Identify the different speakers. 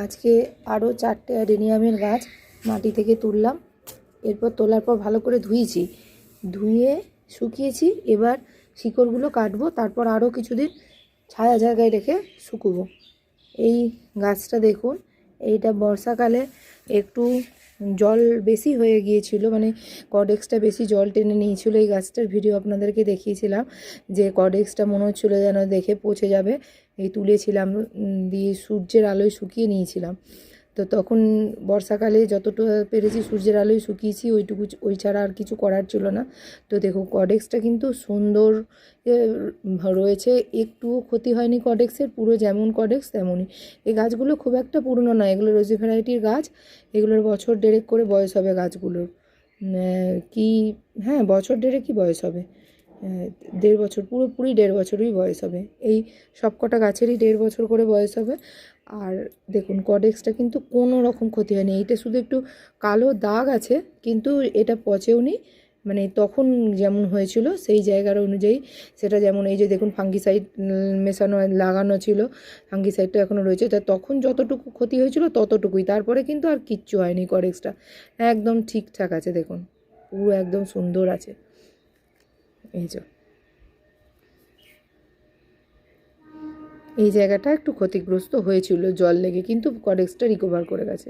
Speaker 1: আজকে আরও 4টে অ্যাডেনিয়ামের গাছ মাটি থেকে তুললাম। এরপর তোলার পর ভালো করে ধুয়ে শুকিয়েছি। এবার শিকড়গুলো কাটবো, তারপর আরও কিছুদিন ছায়া জায়গায় রেখে শুকোবো। এই গাছটা দেখুন, এইটা বর্ষাকালে একটু জল বেশি হয়ে গিয়েছিল, মানে কডেক্সটা বেশি জল টেনে নিয়েছিল। এই গাছটার ভিডিও আপনাদেরকে দেখিয়েছিলাম যে কডেক্সটা মনে হচ্ছিলো যেন দেখে পচে যাবে। এই তুলেছিলাম, দিয়ে সূর্যের আলোয় শুকিয়ে নিয়েছিলাম। তো তখন বর্ষাকালে যতটা পেরেছি সূর্যের আলোয় শুকিয়েছি, ওইটুকু, ওই ছাড়া আর কিছু করার ছিল না। তো দেখো কডেক্সটা কিন্তু সুন্দর রয়েছে, একটুও ক্ষতি হয়নি কডেক্সের, পুরো যেমন কডেক্স তেমনই। এই গাছগুলো খুব একটা পুরনো নয়, এগুলো রোজি ভ্যারাইটির গাছ। এগুলোর বছর দেড়েক করে বয়স হবে গাছগুলোর, কি হ্যাঁ বছর দেড়েকই বয়স হবে, 1.5 বছর, পুরোপুরি 1.5 বছরই বয়স হবে। এই সব কটা গাছেরই 1.5 বছর করে বয়স হবে। আর দেখুন কডেক্সটা কিন্তু কোনো রকম ক্ষতি হয়নি, এইটা শুধু একটু কালো দাগ আছে, কিন্তু এটা পচেও নি। মানে তখন যেমন হয়েছিল সেই জায়গার অনুযায়ী সেটা, যেমন এই যে দেখুন ফাঙ্গিসাইড মেশানো লাগানো ছিল, ফাঙ্গিসাইডটা এখনও রয়েছে, তা তখন যতটুকু ক্ষতি হয়েছিল ততটুকুই, তারপরে কিন্তু আর কিচ্ছু হয়নি। কডেক্সটা একদম ঠিকঠাক আছে, দেখুন পুরো একদম সুন্দর আছে। এই যে এই জায়গাটা একটু ক্ষতিগ্রস্ত হয়েছিল জল লেগে, কিন্তু কডেক্সটা রিকভার করে গেছে।